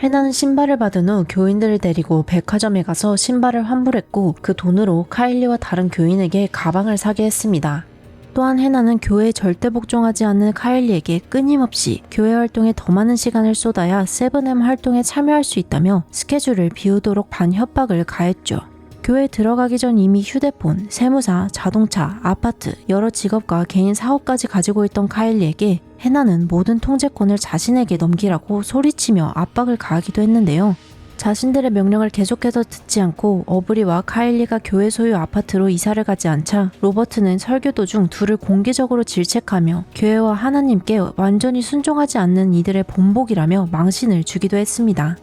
[SPEAKER 2] 해나는 신발을 받은 후 교인들을 데리고 백화점에 가서 신발을 환불했고 그 돈으로 카일리와 다른 교인에게 가방을 사게 했습니다. 또한 해나는 교회에 절대 복종하지 않는 카일리에게 끊임없이 교회 활동에 더 많은 시간을 쏟아야 세븐엠 활동에 참여할 수 있다며 스케줄을 비우도록 반협박을 가했죠. 교회에 들어가기 전 이미 휴대폰, 세무사, 자동차, 아파트, 여러 직업과 개인 사업까지 가지고 있던 카일리에게 해나는 모든 통제권을 자신에게 넘기라고 소리치며 압박을 가하기도 했는데요. 자신들의 명령을 계속해서 듣지 않고 어브리와 카일리가 교회 소유 아파트로 이사를 가지 않자 로버트는 설교 도중 둘을 공개적으로 질책하며 교회와 하나님께 완전히 순종하지 않는 이들의 본복이라며 망신을 주기도 했습니다.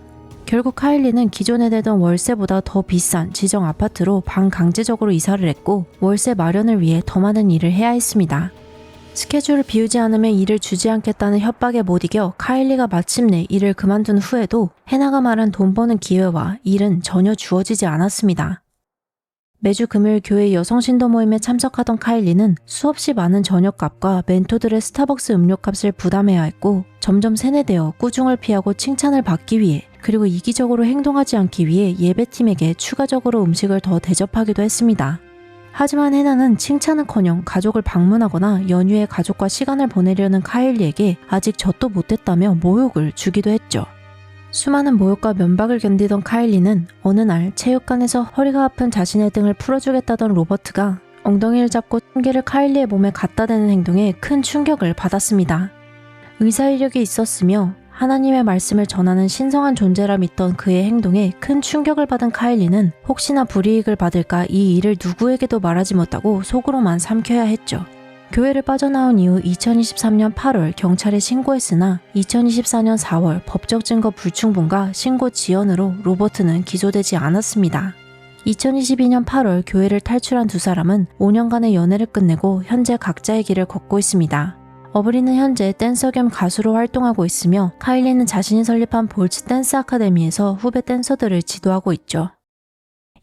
[SPEAKER 2] 결국 카일리는 기존에 내던 월세보다 더 비싼 지정 아파트로 반강제적으로 이사를 했고 월세 마련을 위해 더 많은 일을 해야 했습니다. 스케줄을 비우지 않으면 일을 주지 않겠다는 협박에 못 이겨 카일리가 마침내 일을 그만둔 후에도 해나가 말한 돈 버는 기회와 일은 전혀 주어지지 않았습니다. 매주 금요일 교회 여성 신도 모임에 참석하던 카일리는 수없이 많은 저녁값과 멘토들의 스타벅스 음료값을 부담해야 했고 점점 세뇌되어 꾸중을 피하고 칭찬을 받기 위해 그리고 이기적으로 행동하지 않기 위해 예배팀에게 추가적으로 음식을 더 대접하기도 했습니다. 하지만 해나는 칭찬은커녕 가족을 방문하거나 연휴에 가족과 시간을 보내려는 카일리에게 아직 젖도 못했다며 모욕을 주기도 했죠. 수많은 모욕과 면박을 견디던 카일리는 어느 날 체육관에서 허리가 아픈 자신의 등을 풀어주겠다던 로버트가 엉덩이를 잡고 층계를 카일리의 몸에 갖다 대는 행동에 큰 충격을 받았습니다. 의사이력이 있었으며 하나님의 말씀을 전하는 신성한 존재라 믿던 그의 행동에 큰 충격을 받은 카일리는 혹시나 불이익을 받을까 이 일을 누구에게도 말하지 못하고 속으로만 삼켜야 했죠. 교회를 빠져나온 이후 2023년 8월 경찰에 신고했으나 2024년 4월 법적 증거 불충분과 신고 지연으로 로버트는 기소되지 않았습니다. 2022년 8월 교회를 탈출한 두 사람은 5년간의 연애를 끝내고 현재 각자의 길을 걷고 있습니다. 어브리는 현재 댄서 겸 가수로 활동하고 있으며 카일리는 자신이 설립한 볼츠 댄스 아카데미에서 후배 댄서들을 지도하고 있죠.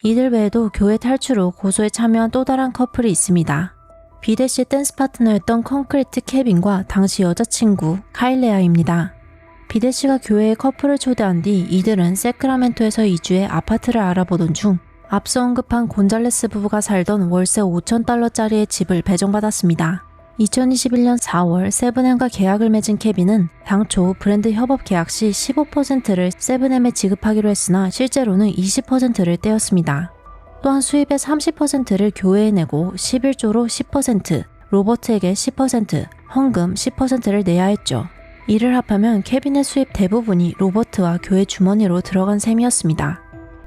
[SPEAKER 2] 이들 외에도 교회 탈출 후 고소에 참여한 또 다른 커플이 있습니다. 비데시 댄스 파트너였던 콘크리트 케빈과 당시 여자친구 카일레아입니다. 비데시가 교회에 커플을 초대한 뒤 이들은 세크라멘토에서 이주해 아파트를 알아보던 중 앞서 언급한 곤잘레스 부부가 살던 월세 $5,000짜리의 집을 배정받았습니다. 2021년 4월 세븐엠과 계약을 맺은 케빈은 당초 브랜드 협업 계약 시 15%를 세븐엠에 지급하기로 했으나 실제로는 20%를 떼었습니다. 또한 수입의 30%를 교회에 내고 11조로 10%, 로버트에게 10%, 헌금 10%를 내야 했죠. 이를 합하면 케빈의 수입 대부분이 로버트와 교회 주머니로 들어간 셈이었습니다.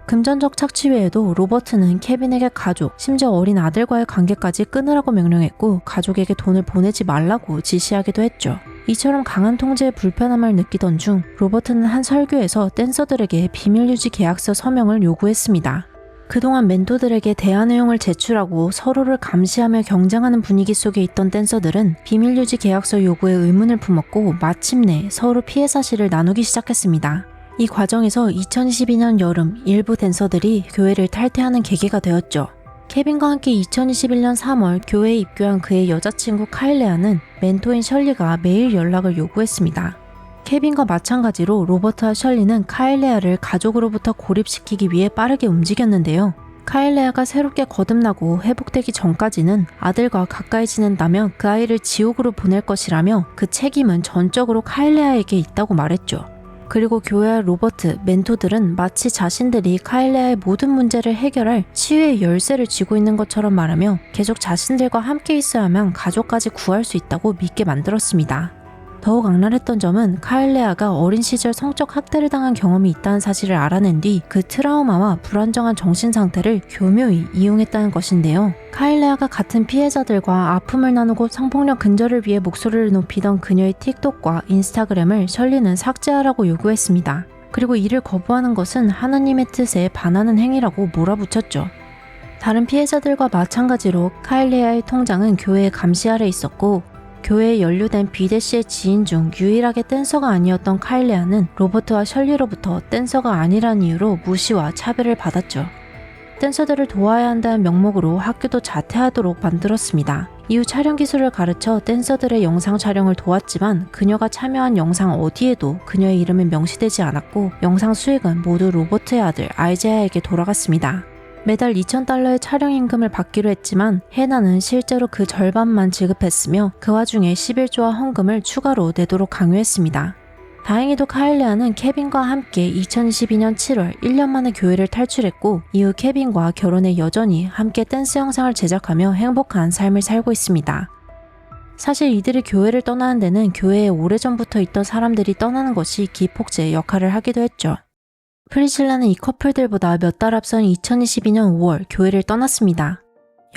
[SPEAKER 2] 금전적 착취 외에도 로버트는 케빈에게 가족, 심지어 어린 아들과의 관계까지 끊으라고 명령했고 가족에게 돈을 보내지 말라고 지시하기도 했죠. 이처럼 강한 통제에 불편함을 느끼던 중 로버트는 한 설교에서 댄서들에게 비밀유지 계약서 서명을 요구했습니다. 그동안 멘토들에게 대화 내용을 제출하고 서로를 감시하며 경쟁하는 분위기 속에 있던 댄서들은 비밀유지 계약서 요구에 의문을 품었고 마침내 서로 피해 사실을 나누기 시작했습니다. 이 과정에서 2022년 여름 일부 댄서들이 교회를 탈퇴하는 계기가 되었죠. 케빈과 함께 2021년 3월 교회에 입교한 그의 여자친구 카일레아는 멘토인 셜리가 매일 연락을 요구했습니다. 케빈과 마찬가지로 로버트와 셜리는 카일레아를 가족으로부터 고립시키기 위해 빠르게 움직였는데요. 카일레아가 새롭게 거듭나고 회복되기 전까지는 아들과 가까이 지낸다면 그 아이를 지옥으로 보낼 것이라며 그 책임은 전적으로 카일레아에게 있다고 말했죠. 그리고 교회와 로버트, 멘토들은 마치 자신들이 카일레아의 모든 문제를 해결할 치유의 열쇠를 쥐고 있는 것처럼 말하며 계속 자신들과 함께 있어야만 가족까지 구할 수 있다고 믿게 만들었습니다. 더욱 악랄했던 점은 카일레아가 어린 시절 성적 학대를 당한 경험이 있다는 사실을 알아낸 뒤 그 트라우마와 불안정한 정신 상태를 교묘히 이용했다는 것인데요. 카일레아가 같은 피해자들과 아픔을 나누고 성폭력 근절을 위해 목소리를 높이던 그녀의 틱톡과 인스타그램을 셜리는 삭제하라고 요구했습니다. 그리고 이를 거부하는 것은 하나님의 뜻에 반하는 행위라고 몰아붙였죠. 다른 피해자들과 마찬가지로 카일레아의 통장은 교회의 감시 아래 있었고 교회에 연루된 비데 씨의 지인 중 유일하게 댄서가 아니었던 카일레아는 로버트와 셜리로부터 댄서가 아니라는 이유로 무시와 차별을 받았죠. 댄서들을 도와야 한다는 명목으로 학교도 자퇴하도록 만들었습니다. 이후 촬영 기술을 가르쳐 댄서들의 영상 촬영을 도왔지만 그녀가 참여한 영상 어디에도 그녀의 이름은 명시되지 않았고 영상 수익은 모두 로버트의 아들 아이제아에게 돌아갔습니다. 매달 $2,000의 촬영 임금을 받기로 했지만 해나는 실제로 그 절반만 지급했으며 그 와중에 11조와 헌금을 추가로 내도록 강요했습니다. 다행히도 카일레아는 케빈과 함께 2022년 7월 1년 만에 교회를 탈출했고 이후 케빈과 결혼해 여전히 함께 댄스 영상을 제작하며 행복한 삶을 살고 있습니다. 사실 이들이 교회를 떠나는 데는 교회에 오래전부터 있던 사람들이 떠나는 것이 기폭제 역할을 하기도 했죠. 프리실라는 이 커플들보다 몇 달 앞선 2022년 5월 교회를 떠났습니다.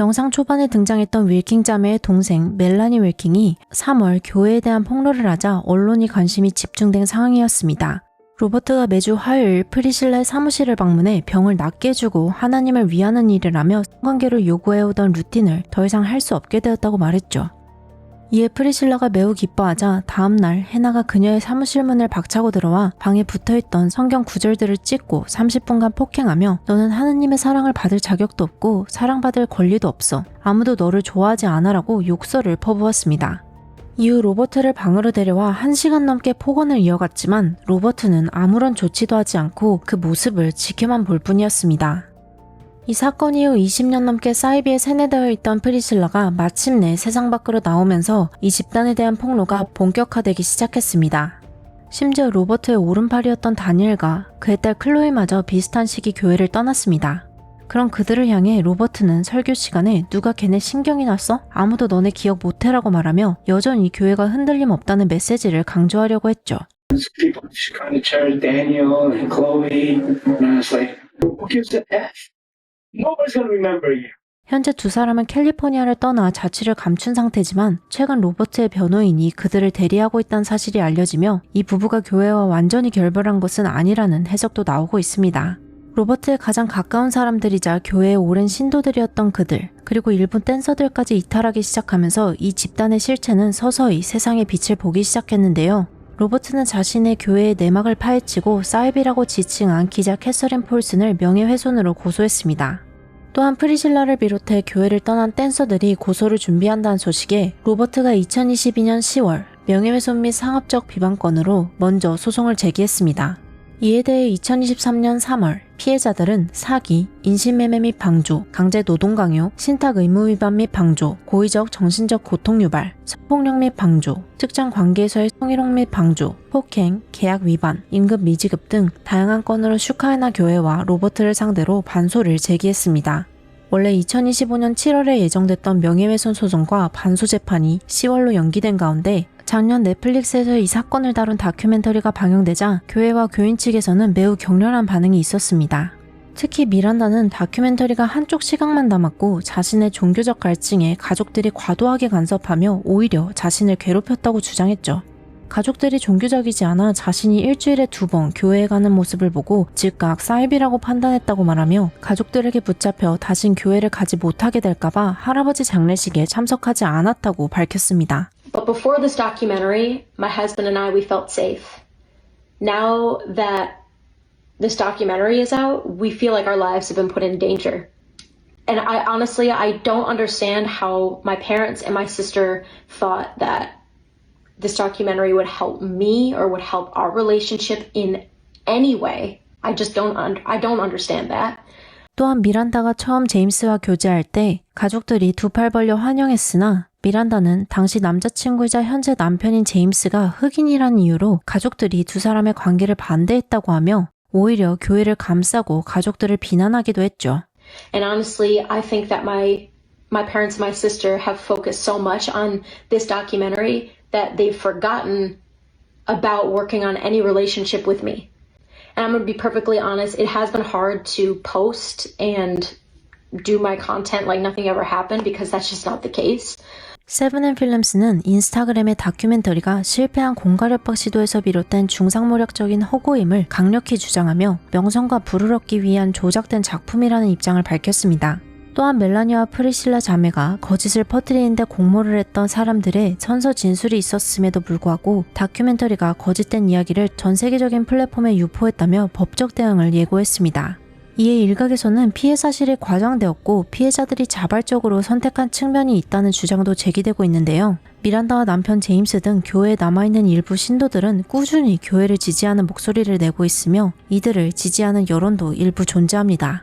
[SPEAKER 2] 영상 초반에 등장했던 윌킹 자매의 동생 멜라니 윌킹이 3월 교회에 대한 폭로를 하자 언론이 관심이 집중된 상황이었습니다. 로버트가 매주 화요일 프리실라의 사무실을 방문해 병을 낫게 해주고 하나님을 위하는 일을 하며 성관계를 요구해오던 루틴을 더 이상 할 수 없게 되었다고 말했죠. 이에 프리실라가 매우 기뻐하자 다음날 해나가 그녀의 사무실 문을 박차고 들어와 방에 붙어있던 성경 구절들을 찍고 30분간 폭행하며 너는 하느님의 사랑을 받을 자격도 없고 사랑받을 권리도 없어. 아무도 너를 좋아하지 않아라고 욕설을 퍼부었습니다. 이후 로버트를 방으로 데려와 1시간 넘게 폭언을 이어갔지만 로버트는 아무런 조치도 하지 않고 그 모습을 지켜만 볼 뿐이었습니다. 이 사건 이후 20년 넘게 사이비에 세뇌되어 있던 프리실라가 마침내 세상 밖으로 나오면서 이 집단에 대한 폭로가 본격화되기 시작했습니다. 심지어 로버트의 오른팔이었던 다니엘과 그의 딸 클로이마저 비슷한 시기 교회를 떠났습니다. 그럼 그들을 향해 로버트는 설교 시간에 누가 걔네 신경이 났어? 아무도 너네 기억 못해라고 말하며 여전히 교회가 흔들림 없다는 메시지를 강조하려고 했죠.
[SPEAKER 9] People just kind of charge Daniel and Chloe, and I was like, who gives a F? Nobody's gonna remember you.
[SPEAKER 2] 현재 두 사람은 캘리포니아를 떠나 자취를 감춘 상태지만 최근 로버트의 변호인이 그들을 대리하고 있다는 사실이 알려지며 이 부부가 교회와 완전히 결별한 것은 아니라는 해석도 나오고 있습니다. 로버트의 가장 가까운 사람들이자 교회의 오랜 신도들이었던 그들, 그리고 일부 댄서들까지 이탈하기 시작하면서 이 집단의 실체는 서서히 세상의 빛을 보기 시작했는데요. 로버트는 자신의 교회의 내막을 파헤치고 사이비라고 지칭한 기자 캐서린 폴슨을 명예훼손으로 고소했습니다. 또한 프리실라를 비롯해 교회를 떠난 댄서들이 고소를 준비한다는 소식에 로버트가 2022년 10월 명예훼손 및 상업적 비방건으로 먼저 소송을 제기했습니다. 이에 대해 2023년 3월 피해자들은 사기, 인신매매 및 방조, 강제노동강요, 신탁 의무 위반 및 방조, 고의적 정신적 고통 유발, 성폭력 및 방조, 특정 관계에서의 성희롱 및 방조, 폭행, 계약 위반, 임금 미지급 등 다양한 건으로 슈카에나 교회와 로버트를 상대로 반소를 제기했습니다. 원래 2025년 7월에 예정됐던 명예훼손 소송과 반소 재판이 10월로 연기된 가운데 작년 넷플릭스에서 이 사건을 다룬 다큐멘터리가 방영되자 교회와 교인 측에서는 매우 격렬한 반응이 있었습니다. 특히 미란다는 다큐멘터리가 한쪽 시각만 담았고 자신의 종교적 갈증에 가족들이 과도하게 간섭하며 오히려 자신을 괴롭혔다고 주장했죠. 가족들이 종교적이지 않아 자신이 일주일에 2번 교회에 가는 모습을 보고 즉각 사이비라고 판단했다고 말하며 가족들에게 붙잡혀 다신 교회를 가지 못하게 될까봐 할아버지 장례식에 참석하지 않았다고 밝혔습니다.
[SPEAKER 10] But before this documentary, my husband and I, we felt safe. Now that this documentary is out, we feel like our lives have been put in danger. And I honestly don't understand how my parents and my sister thought that this documentary would help me or would help our relationship in any way. I don't understand that.
[SPEAKER 2] 또한 미란다가 처음 제임스와 교제할 때 가족들이 두 팔 벌려 환영했으나 미란다는 당시 남자친구이자 현재 남편인 제임스가 흑인이라는 이유로 가족들이 두 사람의 관계를 반대했다고 하며 오히려 교회를 감싸고 가족들을 비난하기도 했죠.
[SPEAKER 10] And honestly, I think that my parents and my sister have focused so much on this documentary that they've forgotten about working on any relationship with me. And I'm going to be perfectly honest, it has been hard to post and do my content like nothing ever happened because that's just not the case.
[SPEAKER 2] 세븐앤필름스는 인스타그램의 다큐멘터리가 실패한 공갈협박 시도에서 비롯된 중상모략적인 허구임을 강력히 주장하며 명성과 부를 얻기 위한 조작된 작품이라는 입장을 밝혔습니다. 또한 멜라니와 프리실라 자매가 거짓을 퍼뜨리는데 공모를 했던 사람들의 천서 진술이 있었음에도 불구하고 다큐멘터리가 거짓된 이야기를 전 세계적인 플랫폼에 유포했다며 법적 대응을 예고했습니다. 이에 일각에서는 피해 사실이 과장되었고 피해자들이 자발적으로 선택한 측면이 있다는 주장도 제기되고 있는데요. 미란다와 남편 제임스 등 교회에 남아있는 일부 신도들은 꾸준히 교회를 지지하는 목소리를 내고 있으며 이들을 지지하는 여론도 일부 존재합니다.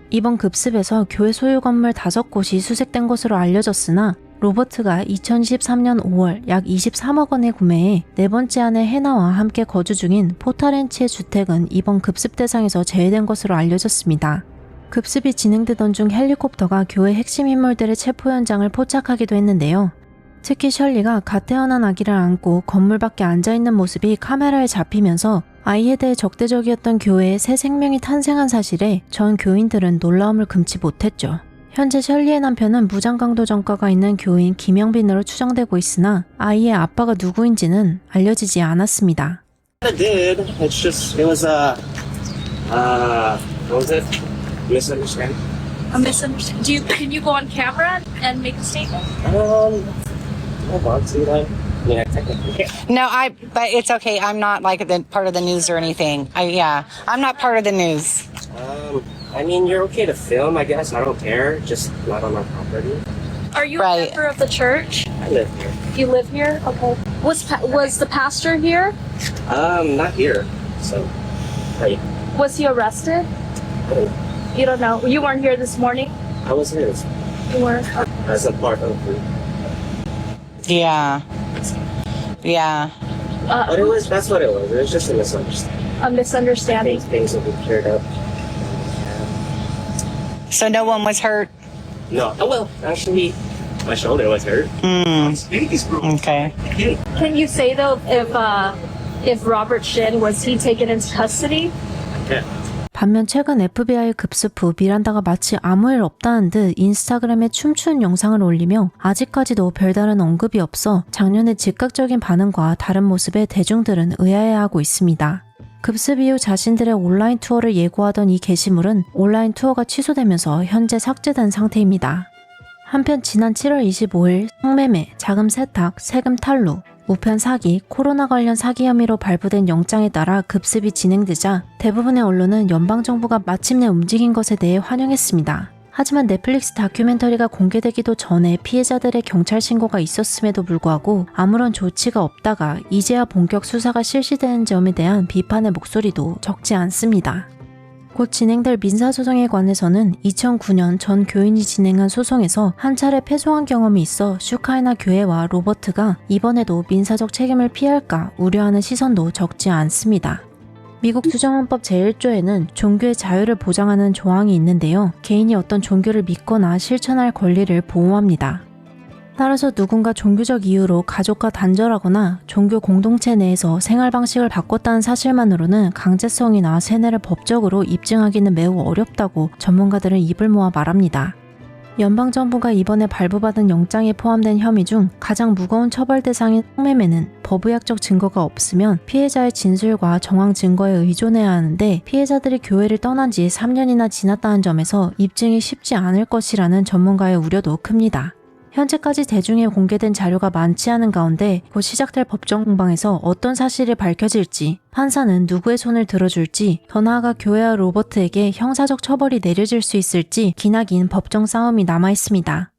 [SPEAKER 2] 이번 급습에서 교회 소유 건물 5곳이 수색된 것으로 알려졌으나 로버트가 2013년 5월 약 23억 원에 구매해 네 번째 아내 해나와 함께 거주 중인 포타렌치의 주택은 이번 급습 대상에서 제외된 것으로 알려졌습니다. 급습이 진행되던 중 헬리콥터가 교회 핵심 인물들의 체포 현장을 포착하기도 했는데요. 특히 셜리가 갓 태어난 아기를 안고 건물 밖에 앉아있는 모습이 카메라에 잡히면서 아이에 대해 적대적이었던 교회에 새 생명이 탄생한 사실에 전 교인들은 놀라움을 금치 못했죠. 현재 셜리의 남편은 무장강도 전과가 있는 교인 김영빈으로 추정되고 있으나 아이의 아빠가 누구인지는 알려지지 않았습니다.
[SPEAKER 8] I did. It's just it was what was it? Misunderstanding.
[SPEAKER 11] A misunderstanding. Can you go on camera and make a statement?
[SPEAKER 8] Hold on, see that? Yeah, technically.
[SPEAKER 12] No, but it's okay. I'm not like part of the news or anything. I'm not part of the news.
[SPEAKER 8] I mean, you're okay to film, I guess. I don't care. Just not on our property.
[SPEAKER 11] Are you a member of the church?
[SPEAKER 8] I live here.
[SPEAKER 11] You live here? Okay. Was the pastor here?
[SPEAKER 8] Not here. So, right.
[SPEAKER 11] Was he arrested? You don't know. You weren't here this morning?
[SPEAKER 8] I was here.
[SPEAKER 11] You weren't.
[SPEAKER 8] As a part of the group.
[SPEAKER 12] Yeah.
[SPEAKER 8] But that's what it was. It was just a misunderstanding.
[SPEAKER 11] A misunderstanding.
[SPEAKER 8] Things will be cleared up.
[SPEAKER 12] So no one was hurt?
[SPEAKER 8] No. Oh, well, actually, my shoulder was hurt.
[SPEAKER 12] Okay.
[SPEAKER 11] Can you say though if Robert Shin was he taken into custody?
[SPEAKER 8] Yeah.
[SPEAKER 2] 반면 최근 FBI 급습 후 미란다가 마치 아무 일 없다는 듯 인스타그램에 춤추는 영상을 올리며 아직까지도 별다른 언급이 없어 작년의 즉각적인 반응과 다른 모습에 대중들은 의아해하고 있습니다. 급습 이후 자신들의 온라인 투어를 예고하던 이 게시물은 온라인 투어가 취소되면서 현재 삭제된 상태입니다. 한편 지난 7월 25일 성매매, 자금 세탁, 세금 탈루, 우편 사기, 코로나 관련 사기 혐의로 발부된 영장에 따라 급습이 진행되자 대부분의 언론은 연방정부가 마침내 움직인 것에 대해 환영했습니다. 하지만 넷플릭스 다큐멘터리가 공개되기도 전에 피해자들의 경찰 신고가 있었음에도 불구하고 아무런 조치가 없다가 이제야 본격 수사가 실시되는 점에 대한 비판의 목소리도 적지 않습니다. 곧 진행될 민사소송에 관해서는 2009년 전 교인이 진행한 소송에서 한 차례 패소한 경험이 있어 슈카이나 교회와 로버트가 이번에도 민사적 책임을 피할까 우려하는 시선도 적지 않습니다. 미국 수정헌법 제1조에는 종교의 자유를 보장하는 조항이 있는데요. 개인이 어떤 종교를 믿거나 실천할 권리를 보호합니다. 따라서 누군가 종교적 이유로 가족과 단절하거나 종교 공동체 내에서 생활 방식을 바꿨다는 사실만으로는 강제성이나 세뇌를 법적으로 입증하기는 매우 어렵다고 전문가들은 입을 모아 말합니다. 연방정부가 이번에 발부받은 영장에 포함된 혐의 중 가장 무거운 처벌 대상인 성매매는 법의학적 증거가 없으면 피해자의 진술과 정황 증거에 의존해야 하는데 피해자들이 교회를 떠난 지 3년이나 지났다는 점에서 입증이 쉽지 않을 것이라는 전문가의 우려도 큽니다. 현재까지 대중에 공개된 자료가 많지 않은 가운데 곧 시작될 법정 공방에서 어떤 사실이 밝혀질지, 판사는 누구의 손을 들어줄지, 더 나아가 교회와 로버트에게 형사적 처벌이 내려질 수 있을지 기나긴 법정 싸움이 남아 있습니다.